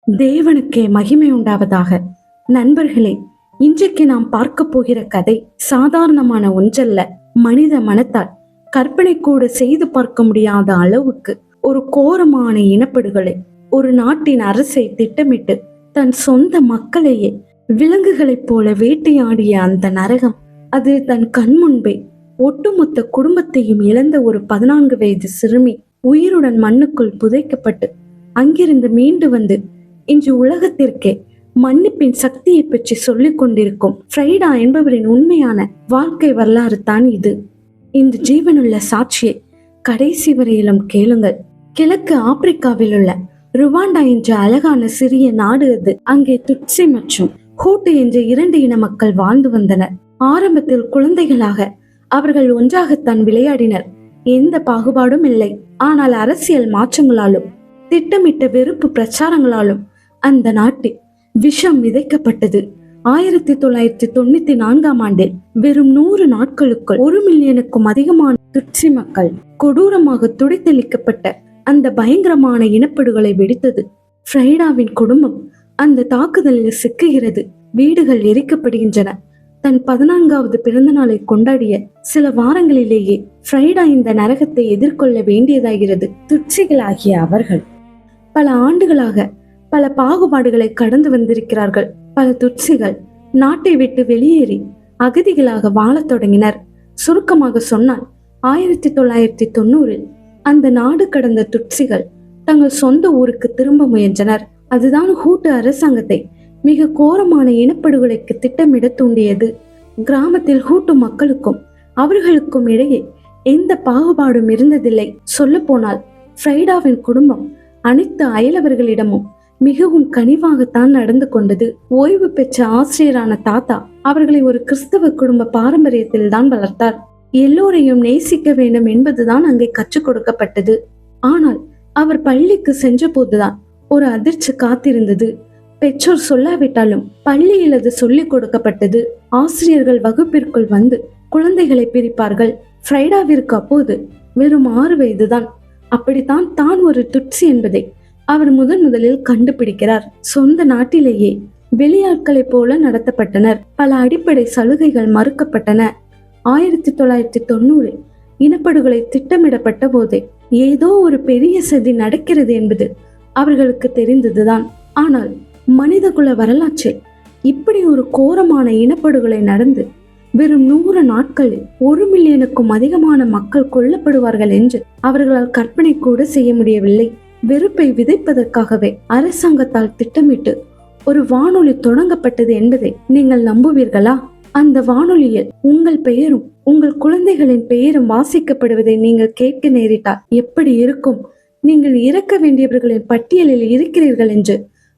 தேவனுக்கே மகிமை உண்டாவதாக. நண்பர்களே, இன்றைக்கு நாம் பார்க்க போகிற கதை சாதாரணமான ஒன்றல்ல. மனித மனத்தால் கற்பனை கூட செய்து பார்க்க முடியாத அளவுக்கு ஒரு கோரமான இனப்படுகொலை. ஒரு நாட்டின் அரசை திட்டமிட்டு தன் சொந்த மக்களையே விலங்குகளைப் போல வேட்டையாடிய அந்த நரகம், அது தன் கண் முன்பே ஒட்டுமொத்த குடும்பத்தையும் இழந்த ஒரு 14 வயது சிறுமி உயிருடன் மண்ணுக்குள் புதைக்கப்பட்டு அங்கிருந்து மீண்டு வந்து இன்று உலகத்திற்கே மன்னிப்பின் சக்தியை பற்றி சொல்லிக் கொண்டிருக்கும் ஃப்ரைடா என்பவரின் உண்மையான வாழ்க்கை வரலாறு தான் இது. இந்த ஜீவனுள்ள சாட்சியை கடைசி வரையிலும் கேளுங்கள். கிழக்கு ஆப்பிரிக்காவில் உள்ள ருவாண்டா என்ற அழகான சிறிய நாடு அது. அங்கே துட்சி மற்றும் ஹூட்டு என்ற 2 இன மக்கள் வாழ்ந்து வந்தனர். ஆரம்பத்தில் குழந்தைகளாக அவர்கள் ஒன்றாகத்தான் விளையாடினர். எந்த பாகுபாடும் இல்லை. ஆனால் அரசியல் மாற்றங்களாலும் திட்டமிட்ட வெறுப்பு பிரச்சாரங்களாலும் அந்த நாட்டில் விஷம் விதைக்கப்பட்டது. 1994ஆம் ஆண்டில் வெறும் 100 நாட்களுக்குள் 1 மில்லியனுக்கும் அதிகமான துட்சி மக்கள் கொடூரமாக துடைத்தளிக்கப்பட்ட அந்த பயங்கரமான இனப்படுகொலை வெடித்தது. ஃப்ரைடாவின் குடும்பம் அந்த தாக்குதலில் சிக்குகிறது. வீடுகள் எரிக்கப்படுகின்றன. தன் 14வது பிறந்த நாளை கொண்டாடிய சில வாரங்களிலேயே ஃப்ரைடா இந்த நரகத்தை எதிர்கொள்ள வேண்டியதாகிறது. துட்சிகளாகிய அவர்கள் பல ஆண்டுகளாக பல பாகுபாடுகளை கடந்து வந்திருக்கிறார்கள். பல துட்சிகள் நாட்டை விட்டு வெளியேறி அகதிகளாக வாழத் தொடங்கினர். சுருக்கமாக சொன்னால் 1990இல் அந்த நாடு கடந்த துட்சிகள் தங்கள் சொந்த ஊருக்கு திரும்ப முயன்றனர். அதுதான் ஹூட்டு அரசாங்கத்தை மிக கோரமான இனப்படுகொலைக்கு திட்டமிட தூண்டியது. கிராமத்தில் ஹூட்டு மக்களுக்கும் அவர்களுக்கும் இடையே எந்த பாகுபாடும் இருந்ததில்லை. சொல்ல போனால் ஃப்ரைடாவின் குடும்பம் அனைத்து அயலவர்களிடமும் மிகவும் கனிவாகத்தான் நடந்து கொண்டது. ஓய்வு பெற்ற ஆசிரியரான தாத்தா அவர்களை ஒரு கிறிஸ்தவ குடும்ப பாரம்பரியத்தில் தான் வளர்த்தார். எல்லோரையும் நேசிக்க வேண்டும் என்பதுதான் அங்கே கற்றுக் கொடுக்கப்பட்டது. ஆனால் அவர் பள்ளிக்கு சென்ற போதுதான் ஒரு அதிர்ச்சி காத்திருந்தது. பெற்றோர் சொல்லாவிட்டாலும் பள்ளியில் அது சொல்லிக் கொடுக்கப்பட்டது. ஆசிரியர்கள் வகுப்பிற்குள் வந்து குழந்தைகளை பிரிப்பார்கள். ஃப்ரைடாவிற்கு அப்போது வெறும் 6 வயதுதான். அப்படித்தான் தான் ஒரு துட்சி என்பதை அவர் முதலில் கண்டுபிடிக்கிறார். சொந்த நாட்டிலேயே வெளியாட்களை போல நடத்தப்பட்டனர். பல அடிப்படை சலுகைகள் மறுக்கப்பட்டன. 1990 இனப்படுகொலை திட்டமிடப்பட்ட போதே ஏதோ ஒரு பெரிய சதி நடக்கிறது என்பது அவர்களுக்கு தெரிந்ததுதான். ஆனால் மனிதகுல வரலாற்றில் இப்படி ஒரு கோரமான இனப்படுகொலை நடந்து வெறும் 100 நாட்களில் 1 மில்லியனுக்கும் அதிகமான மக்கள் கொல்லப்படுவார்கள் என்று அவர்களால் கற்பனை கூட செய்ய முடியவில்லை. வெறுப்பை விதைப்பதற்காகவே அரசாங்கத்தால் திட்டமிட்டு ஒரு வானொலி தொடங்கப்பட்டது என்பதை நீங்கள் நம்புவீர்களா? அந்த வானொலியில் உங்கள் பெயரும் உங்கள் குழந்தைகளின் பெயரும் வாசிக்கப்படுவதை நீங்கள் கேட்க நேரிட்டால் எப்படி இருக்கும்? நீங்கள் இறக்க வேண்டியவர்களின் பட்டியலில் இருக்கிறீர்கள் என்று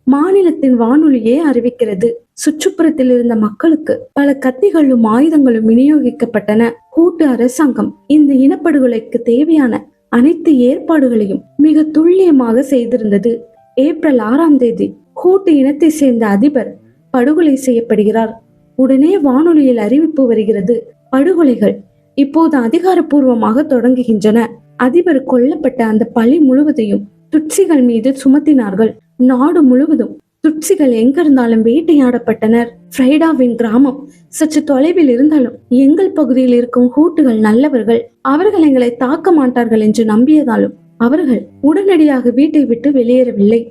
மாநிலத்தின் வானொலியே அறிவிக்கிறது. சுற்றுப்புறத்தில் இருந்த மக்களுக்கு பல கத்திகளும் ஆயுதங்களும் விநியோகிக்கப்பட்டன. ஹூட்டு அரசாங்கம் இந்த இனப்படுகொலைக்கு தேவையான அனைத்து ஏற்பாடுகளையும் மிக துல்லியமாக செய்திருந்தது. ஏப்ரல் 6ஆம் தேதி ஹூட்டு இனத்தை சேர்ந்த அதிபர் படுகொலை செய்யப்படுகிறார். உடனே வானொலியில் அறிவிப்பு வருகிறது. படுகொலைகள் இப்போது அதிகாரப்பூர்வமாக தொடங்குகின்றன. அதிபர் கொல்லப்பட்ட அந்த பழி முழுவதையும் துட்சிகள் மீது சுமத்தினார்கள். நாடு முழுவதும் துட்சிகள் எங்கிருந்தாலும் வேட்டையாடப்பட்டனர். ஃப்ரைடாவின் கிராமம் சற்று தொலைவில் இருந்தாலும் எங்கள் பகுதியில் இருக்கும் ஹூட்டுகள் நல்லவர்கள், அவர்கள் எங்களை தாக்க மாட்டார்கள் என்று நம்பியதாலும் அவர்கள் உடனடியாக வீட்டை விட்டு வெளியேறவில்லை.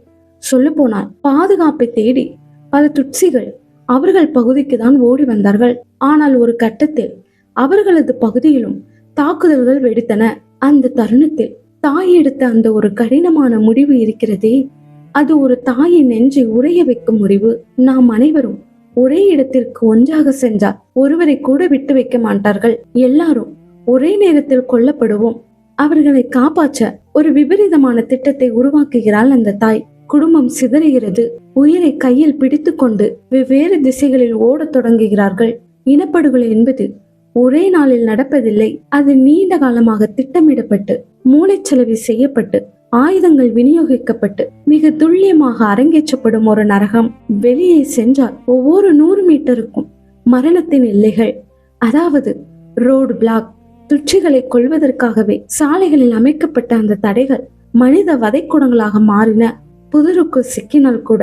சொல்ல போனால் பாதுகாப்பை தேடி பல துட்சிகள் அவர்கள் பகுதிக்கு தான் ஓடி வந்தார்கள். ஆனால் ஒரு கட்டத்தில் அவர்களது பகுதியிலும் தாக்குதல்கள் வெடித்தன. அந்த தருணத்தில் தாய் எடுத்த அந்த ஒரு கடினமான முடிவு இருக்கிறதே, அது ஒரு தாயின் நெஞ்சை உறைய வைக்கும் முடிவு. நாம் அனைவரும் ஒரே இடத்திற்கு ஒன்றாக சென்றால் ஒருவரை கூட விட்டு வைக்க மாட்டார்கள். எல்லாரும் ஒரே நேரத்தில் கொல்லப்படுவோம். அவர்களை காப்பாற்ற ஒரு விபரீதமான திட்டத்தை உருவாக்குகிறாள் அந்த தாய். குடும்பம் சிதறுகிறது. உயிரை கையில் பிடித்து கொண்டு வெவ்வேறு திசைகளில் ஓடத் தொடங்குகிறார்கள். இனப்படுகொலை என்பது ஒரே நாளில் நடப்பதில்லை. அது நீண்ட காலமாக திட்டமிடப்பட்டு மூளைச்சலவை செய்யப்பட்டு ஆயுதங்கள் விநியோகிக்கப்பட்டு மிக துல்லியமாக அரங்கேற்றப்படும் ஒரு நரகம். வெளியே சென்றால் ஒவ்வொரு 100 மீட்டருக்கும் மரணத்தின் எல்லைகள், அதாவது ரோடு பிளாக். துட்சிகளை கொள்வதற்காகவே சாலைகளில் அமைக்கப்பட்ட அந்த தடைகள் மனித வதைக்கூடங்களாக மாறின. புதருக்குள் சிக்கினால் கூட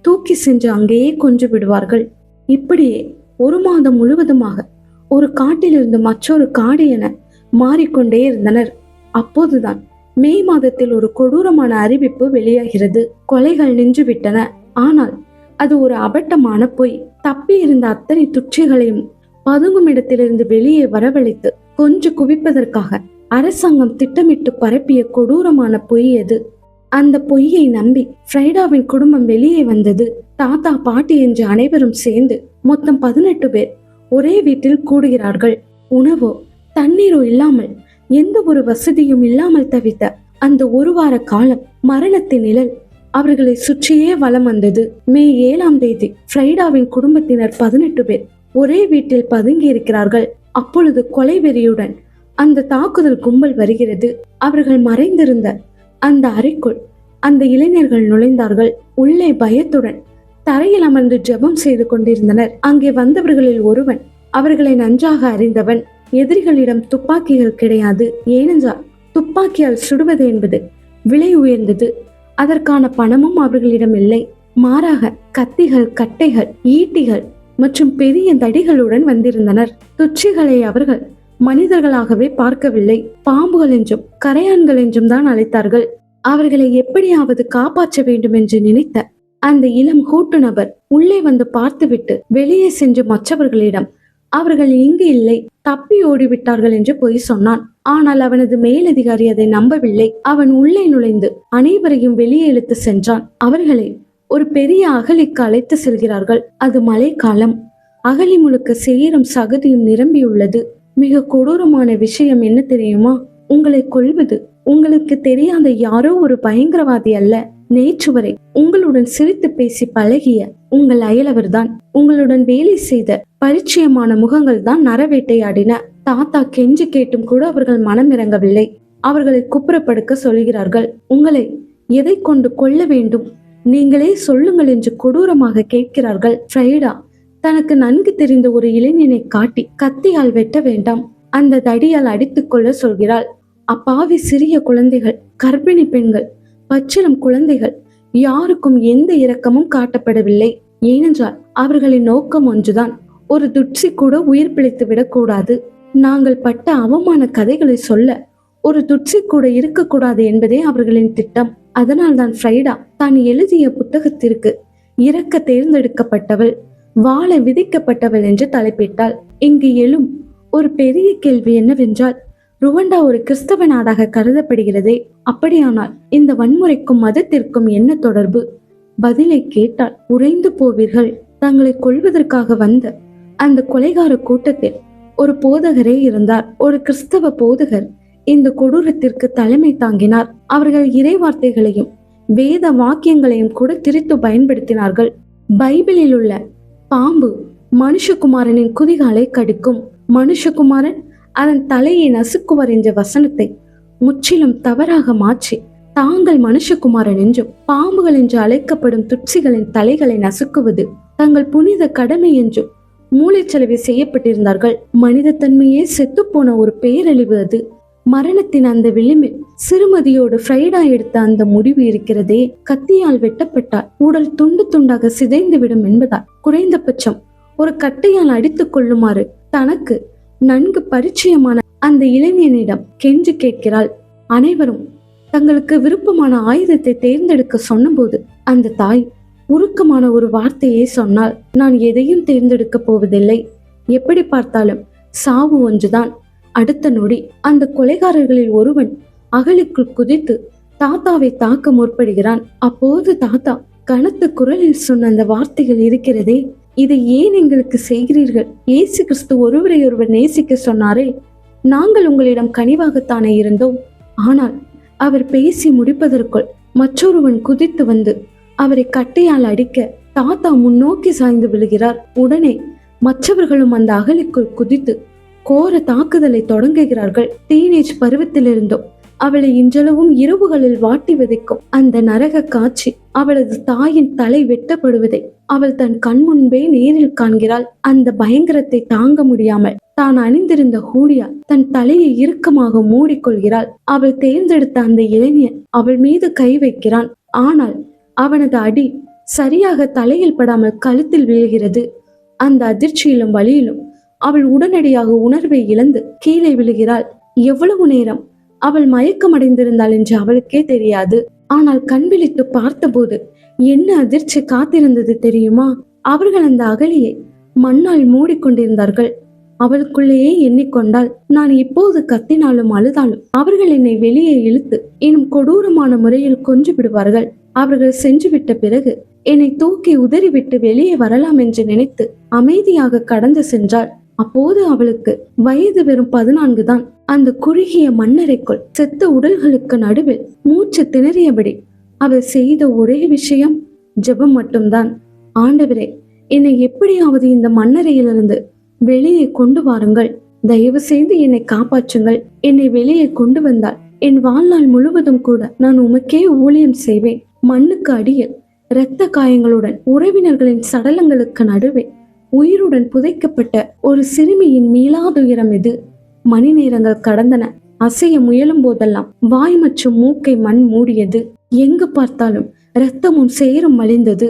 தூக்கி சென்று அங்கேயே கொன்று விடுவார்கள். இப்படியே 1 மாதம் முழுவதுமாக ஒரு காட்டிலிருந்து மற்றொரு காடு என மாறிக்கொண்டே இருந்தனர். அப்போதுதான் மே மாதத்தில் ஒரு கொடூரமான அறிவிப்பு வெளியாகிறது. கொலைகள் நின்றுவிட்டன. ஆனால் அது ஒரு அபட்டமான பொய். தப்பி இருந்த அத்தனை துச்சிகளையும் பதுங்கும் இடத்திலிருந்து வெளியே வரவழைத்து கொன்று குவிப்பதற்காக அரசாங்கம் திட்டமிட்டு பரப்பிய கொடூரமான பொய் அது. அந்த பொய்யை நம்பி ஃப்ரைடாவின் குடும்பம் வெளியே வந்தது. தாத்தா, பாட்டி என்று அனைவரும் சேர்ந்து மொத்தம் 18 பேர் ஒரே வீட்டில் கூடுகிறார்கள். உணவோ தண்ணீரோ இல்லாமல், எந்த ஒரு வசதியும் இல்லாமல் தவித்த அந்த 1 வார காலம் மரணத்தின் நிழல் அவர்களை சுற்றியே வலம் வந்தது. மே 7ஆம் தேதி ஃப்ரைடாவின் குடும்பத்தினர் 18 பேர் ஒரே வீட்டில் பதுங்கி இருக்கிறார்கள். அப்பொழுது கொலை வெறியுடன் அந்த தாக்குதல் கும்பல் வருகிறது. அவர்கள் மறைந்திருந்த அந்த அறைக்குள் அந்த இளைஞர்கள் நுழைந்தார்கள். உள்ளே பயத்துடன் தரையில் அமர்ந்து ஜெபம் செய்து கொண்டிருந்தனர். அங்கே வந்தவர்களில் ஒருவன் அவர்களை நன்றாக அறிந்தவன். எதிரிகளிடம் துப்பாக்கிகள் கிடையாது. ஏனென்றால் துப்பாக்கியால் சுடுவது என்பது விலை உயர்ந்தது. அதற்கான பணமும் அவர்களிடம் இல்லை. மாறாக கத்திகள், கட்டைகள், ஈட்டிகள் மற்றும் பெரிய தடிகளுடன் வந்திருந்தனர். துச்சிகளை அவர்கள் மனிதர்களாகவே பார்க்கவில்லை. பாம்புகள் என்றும் கரையான்கள் என்றும் தான் அழைத்தார்கள். அவர்களை எப்படியாவது காப்பாற்ற வேண்டும் என்று நினைத்த அந்த இளம் கூட்டு நபர் உள்ளே வந்து பார்த்துவிட்டு வெளியே சென்று மற்றவர்களிடம் அவர்கள் இங்கு இல்லை, தப்பி ஓடிவிட்டார்கள் என்று பொய் சொன்னான். ஆனால் அவனது மேலதிகாரி அதை நம்பவில்லை. அவன் உள்ளே நுழைந்து அனைவரையும் வெளியே இழுத்து சென்றான். அவர்களை ஒரு பெரிய அகழிக்கு அழைத்து செல்கிறார்கள். அது மழைக்காலம். அகழி முழுக்க சேரும் சகதியும் நிரம்பியுள்ளது. மிக கொடூரமான விஷயம் என்ன தெரியுமா? உங்களை கொல்வது உங்களுக்கு தெரியாத யாரோ ஒரு பயங்கரவாதி அல்ல. நேற்று வரை உங்களுடன் சிரித்து பேசி பழகிய உங்கள் அயலவர்தான். உங்களுடன் வேலை செய்த பரிச்சயமான முகங்கள் தான் நரவேட்டையாடின. தாத்தா கெஞ்சி கேட்டும் கூட அவர்கள் மனம் இறங்கவில்லை. அவர்களை குப்புறப்படுக்க சொல்கிறார்கள். உங்களை எதை கொண்டு கொல்ல வேண்டும், நீங்களே சொல்லுங்கள் என்று கொடூரமாக கேட்கிறார்கள். ஃப்ரைடா தனக்கு நன்கு தெரிந்த ஒரு இளைஞனை காட்டி கத்தியால் வெட்ட வேண்டாம், அந்த தடியால் அடித்துக் கொள்ள சொல்கிறாள். அப்பாவி சிறிய குழந்தைகள், கர்ப்பிணி பெண்கள், பச்சிளம் குழந்தைகள், யாருக்கும் எந்த இரக்கமும் காட்டப்படவில்லை. ஏனென்றால் அவர்களின் நோக்கம் ஒன்றுதான், ஒரு துட்சி கூட உயிர் பிழைத்து விடக்கூடாது. நாங்கள் பட்ட அவமான கதைகளை சொல்ல ஒரு துட்சி கூட இருக்கக்கூடாது என்பதே அவர்களின் திட்டம். அதனால் தான் ஃப்ரைடா தான் எழுதிய புத்தகத்திற்கு இறக்க தேர்ந்தெடுக்கப்பட்டவள், வாழ விதிக்கப்பட்டவள் என்று தலைப்பிட்டாள். இங்கு எழும் ஒரு பெரிய கேள்வி என்னவென்றால், ருவண்டா ஒரு கிறிஸ்தவ நாடாக கருதப்படுகிறதே, அப்படியானால் இந்த வன்முறைக்கும் மதத்திற்கும் என்ன தொடர்பு? பதிலை கேட்டால் உறைந்து போவீர்கள். தங்களை கொல்வதற்காக வந்த அந்த கொலைகார கூட்டத்தில் ஒரு போதகரே இருந்தார். ஒரு கிறிஸ்தவ போதகர் இந்த கொடூரத்திற்கு தலைமை தாங்கினார். அவர்கள் இறை வார்த்தைகளையும் வேத வாக்கியங்களையும் கூட திரித்து பயன்படுத்தினார்கள். பைபிளில் உள்ள பாம்பு மனுஷகுமாரனின் குதிகாலை கடிக்கும், மனுஷகுமாரன் அதன் தலையை நசுக்குவார் என்ற வசனத்தை முற்றிலும் தவறாக மாற்றி தாங்கள் மனுஷகுமாரன் என்றும் பாம்புகள் என்று அழைக்கப்படும் துட்சிகளின் தலைகளை நசுக்குவது தங்கள் புனித கடமை என்றும் மூளைச்சலவை செய்யப்பட்டிருந்தார்கள். மனித தன்மையே செத்துப்போன ஒரு பேரழிவு அது. மரணத்தின் அந்த விளிம்பில் சிறுமதியோடு ஃப்ரைடா எடுத்த அந்த முடிவு இருக்கிறதே, கத்தியால் வெட்டப்பட்டால் உடல் துண்டு துண்டாக சிதைந்துவிடும் என்பதால் குறைந்தபட்சம் ஒரு கட்டையால் அடித்துக் கொள்ளுமாறு தனக்கு நன்கு பரிச்சயமான அந்த இளைஞனிடம் கெஞ்சி கேட்கிறாள். அனைவரும் தங்களுக்கு விருப்பமான ஆயுதத்தை தேர்ந்தெடுக்க சொன்னபோது அந்த தாய் உருக்கமான ஒரு வார்த்தையை சொன்னாள். நான் எதையும் தேர்ந்தெடுக்க போவதில்லை. எப்படி பார்த்தாலும் சாவு ஒன்றுதான். அடுத்த நொடி அந்த கொலைகாரர்களில் ஒருவன் அகழிக்குள் குதித்து தாத்தாவை தாக்க முற்படுகிறான். அப்போது தாத்தா கனத்த குரலில் சொன்ன அந்த வார்த்தைகள் இருக்கிறதே, இதை ஏன் எங்களுக்கு செய்கிறீர்கள்? இயேசு கிறிஸ்து ஒருவரை ஒருவர் நேசிக்க சொன்னாரே, நாங்கள் உங்களிடம் கனிவாகத்தானே இருந்தோம். ஆனால் அவர் பேசி முடிப்பதற்குள் மற்றொருவன் குதித்து வந்து அவரை கட்டையால் அடிக்க தாத்தா முன்னோக்கி சாய்ந்து விழுகிறார். உடனே மற்றவர்களும் அந்த அகழிக்குள் குதித்து கோர தாக்குதலை தொடங்குகிறார்கள். டீனேஜ் பருவத்திலிருந்தும் அவளை இன்றளவும் இரவுகளில் வாட்டி விதைக்கும் அந்த நரக காட்சி, அவளது தாயின் தலை வெட்டப்படுவதை அவள் தன் கண் முன்பே நேரில் காண்கிறாள். அந்த பயங்கரத்தை தாங்க முடியாமல் தான் அணிந்திருந்த ஹூடியா தன் தலையை இறுக்கமாக மூடிக்கொள்கிறாள். அவள் தேர்ந்தெடுத்த அந்த இளைஞன் அவள் மீது கை வைக்கிறான். ஆனால் அவனது அடி சரியாக தலையில் படாமல் கழுத்தில் விழுகிறது. அந்த அதிர்ச்சியிலும் வலியிலும் அவள் உடனடியாக உணர்வை இழந்து கீழே விழுகிறாள். எவ்வளவு நேரம் அவள் மயக்கமடைந்திருந்தாள் என்று அவளுக்கே தெரியாது. ஆனால் கண் விழித்து பார்த்தபோது என்ன அதிர்ச்சி காத்திருந்தது தெரியுமா? அவர்கள் அந்த அகலியை மண்ணால் மூடிக்கொண்டிருந்தார்கள். அவளுக்குள்ளேயே எண்ணிக்கொண்டால், நான் இப்போது கத்தினாலும் அழுதாலும் அவர்கள் என்னை வெளியே இழுத்து இன்னும் கொடூரமான முறையில் கொன்று விடுவார்கள். அவர்கள் சென்று விட்ட பிறகு என்னை தூக்கி உதறிவிட்டு வெளியே வரலாம் என்று நினைத்து அமைதியாக கடந்து சென்றாள். அப்போது அவளுக்கு வயது வெறும் 14 தான். அந்த குறுகிய மண்ணறைக்குள் செத்த உடல்களுக்கு நடுவில் மூச்சு திணறியபடி அவள் செய்த ஒரே விஷயம் ஜெபம் மட்டும்தான். ஆண்டவரே, என்னை எப்படியாவது இந்த மண்ணறையிலிருந்து வெளியே கொண்டு வாருங்கள். தயவு செய்து என்னை காப்பாற்றுங்கள். என்னை வெளியே கொண்டு வந்தால் என் வாழ்நாள் முழுவதும் கூட நான் உமக்கே ஊழியம் செய்வேன். மண்ணுக்கு அடியில் இரத்த காயங்களுடன் உறவினர்களின் சடலங்களுக்கு நடுவே உயிருடன் புதைக்கப்பட்ட ஒரு சிறுமியின் மீளாதுயரம் இது. மணி நேரங்கள் கடந்தன. அசைய முயலும் போதெல்லாம் வாய் மற்றும் மூக்கை மண் மூடியது. எங்கு பார்த்தாலும் இரத்தமும் சேரும் மலிந்தது.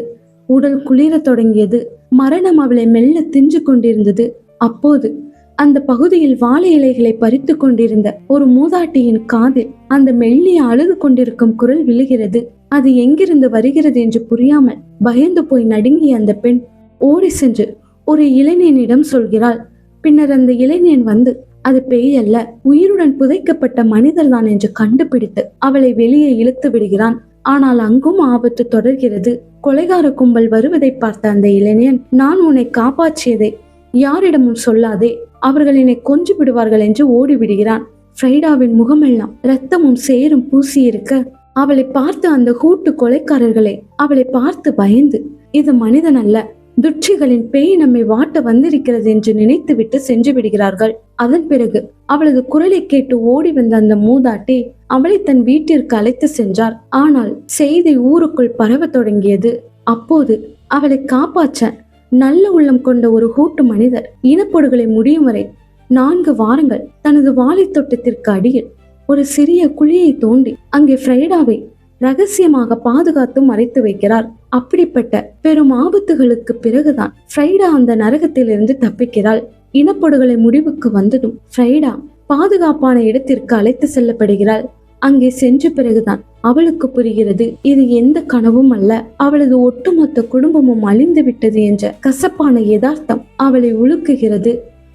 உடல் குளிர தொடங்கியது. மரணம் அவளை மெல்ல தின்று கொண்டிருந்தது. அப்போது அந்த பகுதியில் வாழை இலைகளை பறித்து கொண்டிருந்த ஒரு மூதாட்டியின் காதில் அந்த மெல்லிய அழுது கொண்டிருக்கும் குரல் விழுகிறது. அது எங்கிருந்து வருகிறது என்று புரியாமல் பயந்து போய் நடுங்கிய அந்த பெண் ஓடி சென்று ஒரு இளைஞனிடம் சொல்கிறாள். பின்னர் அந்த இளைஞன் வந்து அது பேய் அல்ல, உயிருடன் புதைக்கப்பட்ட மனிதர் தான் என்று கண்டுபிடித்து அவளை வெளியே இழுத்து விடுகிறான். ஆனால் அங்கும் ஆபத்து தொடர்கிறது. கொலைகார கும்பல் வருவதை பார்த்த அந்த இளைஞன், நான் உன்னை காப்பாற்றியதை யாரிடமும் சொல்லாதே, அவர்கள் என்னை கொன்று விடுவார்கள் என்று ஓடிவிடுகிறான். ஃப்ரைடாவின் முகமெல்லாம் இரத்தமும் சேரும் பூசியிருக்க அவளை பார்த்து அந்த கூட்டு கொலைக்காரர்களை அவளை பார்த்து பயந்து, இது மனிதன் அல்ல, துட்சிகளின் பேய் நம்மை வாட்ட வந்திருக்கிறது என்று நினைத்து விட்டு சென்று விடுகிறார்கள். அதன் பிறகு அவளது குரலை கேட்டு ஓடி வந்த அந்த மூதாட்டி அவளை தன் வீட்டிற்கு அழைத்து சென்றார். ஆனால் செய்தி ஊருக்குள் பரவ தொடங்கியது. அப்போது அவளை காப்பாற்ற நல்ல உள்ளம் கொண்ட ஒரு கூட்டு மனிதர் இனப்படுகொலை முடியும் வரை 4 வாரங்கள் தனது வாழை தோட்டத்திற்கு அடியில் ஒரு சிறிய குழியை தோண்டி அங்கே ஃப்ரைடாவை ரகசியமாக பாதுகாத்து மறைத்து வைக்கிறார். அப்படிப்பட்ட பெரும் ஆபத்துகளுக்கு பிறகுதான் ஃப்ரைடா அந்த நரகத்திலிருந்து தப்பிக்கிறாள். இனப்படுகொலை முடிவுக்கு வந்ததும் ஃப்ரைடா பாதுகாப்பான இடத்திற்கு அழைத்து செல்லப்படுகிறாள். அங்கே சென்ற பிறகுதான் அவளுக்கு புரிகிறது, இது எந்த கனவும் அல்ல, அவளது ஒட்டுமொத்த குடும்பமும் அழிந்து விட்டது என்ற கசப்பான யதார்த்தம் அவளை உலுக்குகிறது.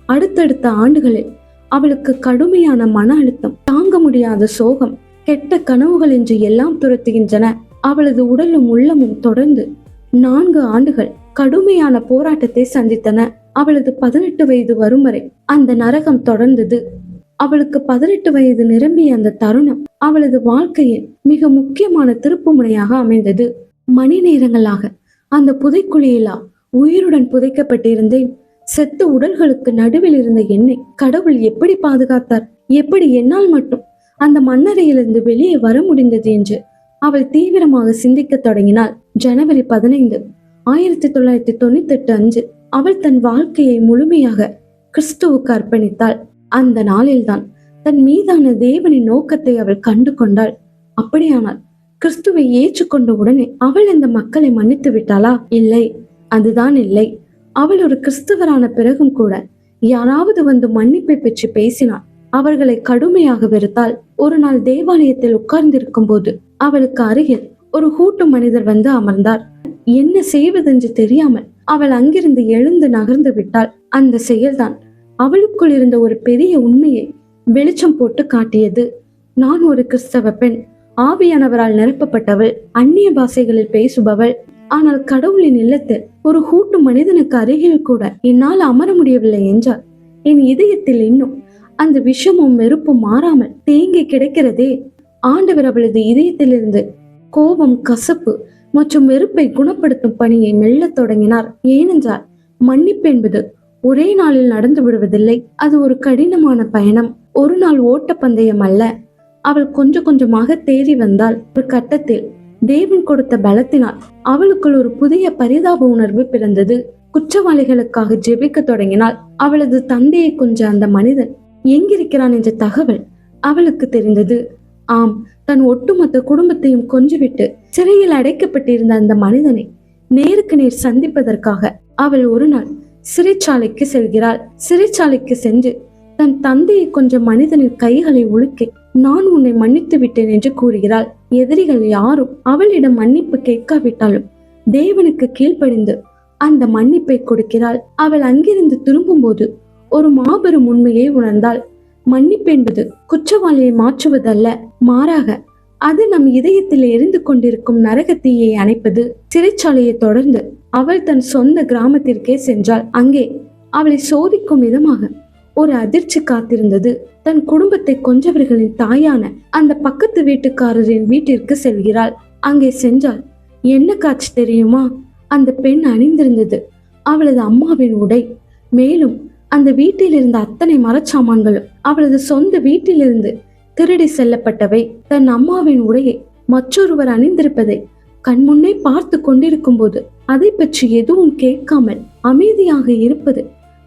அடுத்தடுத்த ஆண்டுகளில் அவளுக்கு கடுமையான மன அழுத்தம், தாங்க முடியாத சோகம், கெட்ட கனவுகள் என்று எல்லாம் துரத்துகின்றன. அவளது உடலும் உள்ளமும் தொடர்ந்து 4 ஆண்டுகள் கடுமையான போராட்டத்தை சந்தித்தன. அவளது 18 வயது வரும் வரை அந்த நரகம் தொடர்ந்தது. அவளுக்கு 18 வயது நிரம்பிய அந்த தருணம் அவளது வாழ்க்கையில் மிக முக்கியமான திருப்பு முனையாக அமைந்தது. மணி நேரங்களாக அந்த புதைக்குழியிலா உயிருடன் புதைக்கப்பட்டிருந்தேன். செத்த உடல்களுக்கு நடுவில் இருந்த என்னை கடவுள் எப்படி பாதுகாத்தார்? எப்படி என்னால் மட்டும் அந்த மண்ணறையிலிருந்து வெளியே வர முடிந்தது என்று அவள் தீவிரமாக சிந்திக்க தொடங்கினாள். ஜனவரி 15, 1998 அன்று அவள் தன் வாழ்க்கையை முழுமையாக கிறிஸ்துவுக்கு அர்ப்பணித்தாள். அந்த நாளில்தான் தன் மீதான தேவனின் நோக்கத்தை அவள் கண்டு கொண்டாள். அப்படியானால் கிறிஸ்துவை ஏற்றுக்கொண்ட உடனே அவள் இந்த மக்களை மன்னித்து விட்டாளா? இல்லை, அதுதான் இல்லை. அவள் ஒரு கிறிஸ்தவரான பிறகும் கூட யாராவது வந்து மன்னிப்பை பெற்று பேசினாள் அவர்களை கடுமையாக வெறுத்தாள். ஒரு நாள் தேவாலயத்தில் உட்கார்ந்திருக்கும் போது அவளுக்கு அருகில் ஒரு கூட்டு மனிதர் வந்து அமர்ந்தார். என்ன செய்வதென்று தெரியாமல் அவள் அங்கிருந்து எழுந்து நகர்ந்து விட்டாள். அந்த செயல்தான் அவளுக்குள் இருந்த ஒரு பெரிய உண்மையை வெளிச்சம் போட்டு காட்டியது. நான் ஒரு கிறிஸ்தவ பெண், ஆவியானவரால் நிரப்பப்பட்டவள், அந்நிய பாஷைகளில் பேசுபவள். ஆனால் கடவுளின் இல்லத்தில் ஒரு கூட்டு மனிதனுக்கு அருகில் கூட என்னால் அமர முடியவில்லை என்றால் என் இதயத்தில் இன்னும் அந்த விஷமும் வெறுப்பும் மாறாமல் தேங்கி கிடக்கிறதே. ஆண்டவர் அவளது இதயத்திலிருந்து கோபம், கசப்பு மற்றும் வெறுப்பை குணப்படுத்தும் பணியை மெல்ல தொடங்கினார். ஏனென்றால் மன்னிப்பு என்பது ஒரே நாளில் நடந்து விடுவதில்லை. அது ஒரு கடினமான பயணம், ஒரு நாள் ஓட்டப்பந்தயம் அல்ல. அவள் கொஞ்சம் கொஞ்சமாக தேறி வந்தாள். ஒரு கட்டத்தில் தேவன் கொடுத்த பலத்தினால் அவளுக்குள் ஒரு புதிய பரிதாப உணர்வு பிறந்தது. குற்றவாளிகளுக்காக ஜெபிக்க தொடங்கினாள். அவளது தந்தையை கொன்ற அந்த மனிதன் எங்கிருக்கிறான் என்ற தகவல் அவளுக்கு தெரிந்தது. ஆம், தன் ஒட்டுமொத்த குடும்பத்தையும் கொஞ்சிவிட்டு சிறையில் அடைக்கப்பட்டிருந்த அந்த மனிதனை நேருக்கு நேர் சந்திப்பதற்காக அவள் ஒரு நாள் சிறைச்சாலைக்கு செல்கிறாள். சிறைச்சாலைக்கு சென்று தன் தந்தையை கொஞ்ச மனிதனின் கைகளை உலுக்கி, நான் உன்னை மன்னித்து விட்டேன் என்று கூறுகிறாள். எதிரிகள் யாரும் அவளிடம் மன்னிப்பு கேட்காவிட்டாலும் தேவனுக்கு கீழ்ப்படிந்து அந்த மன்னிப்பை கொடுக்கிறாள். அவள் அங்கிருந்து திரும்பும் போது ஒரு மாபெரும் உண்மையை உணர்ந்தாள். மன்னிப்பு என்பது குற்றவாளியை மாற்றுவதல்ல, மாறாக அது நம் இதயத்தில் எரிந்து கொண்டிருக்கும் நரகத்தீயை அணைப்பது. சிறைச்சாலையை தொடர்ந்து அவள் தன் சொந்த கிராமத்திற்கே சென்றாள். அங்கே அவளை சோதிக்கும் விதமாக ஒரு அதிர்ச்சி காத்திருந்தது. தன் குடும்பத்தை கொன்றவர்களின் தாயான அந்த பக்கத்து வீட்டுக்காரரின் வீட்டிற்கு செல்கிறாள். அங்கே சென்றால் என்ன காட்சி தெரியுமா? அந்த பெண் அணிந்திருந்தது அவளது அம்மாவின் உடை. மேலும் அந்த வீட்டில் இருந்த அத்தனை மரச்சாமான்களும் அவளது சொந்த வீட்டிலிருந்து திருடி செல்லப்பட்டவை. தன் அம்மாவின் உடையை மற்றொருவர் அணிந்திருப்பதை கண்முன்னே பார்த்து கொண்டிருக்கும் போது அதை பற்றி எதுவும் கேட்காமல் அமைதியாக இருப்பது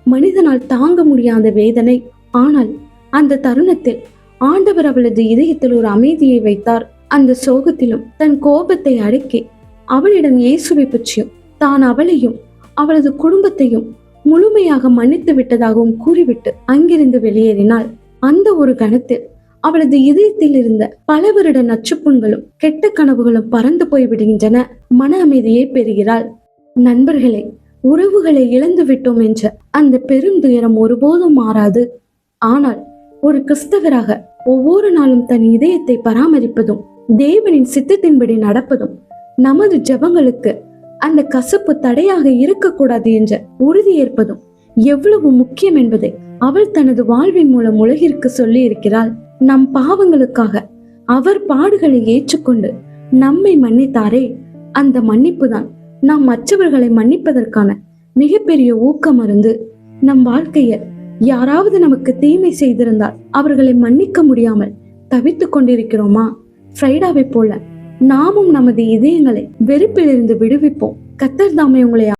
மனிதனால் தாங்க முடியாத வேதனை. ஆனால் அந்த தருணத்தில் ஆண்டவர் அவளது இதயத்தில் ஒரு அமைதியை வைத்தார். அந்த சோகத்திலும் தன் கோபத்தை அடக்கி அவளிடம் இயேசுவை பற்றியும் தான் அவளையும் அவளது குடும்பத்தையும் முழுமையாக மன்னித்து விட்டதாகவும் கூறிவிட்டு அங்கிருந்து வெளியேறினாள். அந்த ஒரு கணத்தில் அவளது இதயத்தில் இருந்த பல வருட நச்சுப்புண்களும் கெட்ட கனவுகளும் பறந்து போய்விடுகின்றன. மன அமைதியை பெறுகிறாள். நண்பர்களே, உறவுகளை இழந்து விட்டோம் என்ற அந்த பெரும் துயரம் ஒருபோதும் மாறாது. ஆனால் ஒரு கிறிஸ்தவராக ஒவ்வொரு நாளும் தன் இதயத்தை பராமரிப்பதும் தேவனின் சித்தத்தின்படி நடப்பதும் நமது ஜெபங்களுக்கு அந்த கசப்பு தடையாக இருக்கக்கூடாது என்ற உறுதி ஏற்பதும் எவ்வளவு முக்கியம் என்பதை அவள் தனது வாழ்வின் மூலம் உலகிற்கு சொல்லி இருக்கிறாள். நம் பாவங்களுக்காக அவர் பாடுகளை ஏற்றுக்கொண்டு நம்மை மன்னித்தாரே, அந்த மன்னிப்பு தான் நாம் மற்றவர்களை மன்னிப்பதற்கான மிகப்பெரிய ஊக்கமருந்து. நம் வாழ்க்கையில் யாராவது நமக்கு தீமை செய்திருந்தால் அவர்களை மன்னிக்க முடியாமல் தவித்து கொண்டிருக்கிறோமா? ஃப்ரைடாவை போல நாமும் நமது இதயங்களை வெறுப்பிலிருந்து விடுவிப்போம். கர்த்தர் தாமே உங்களை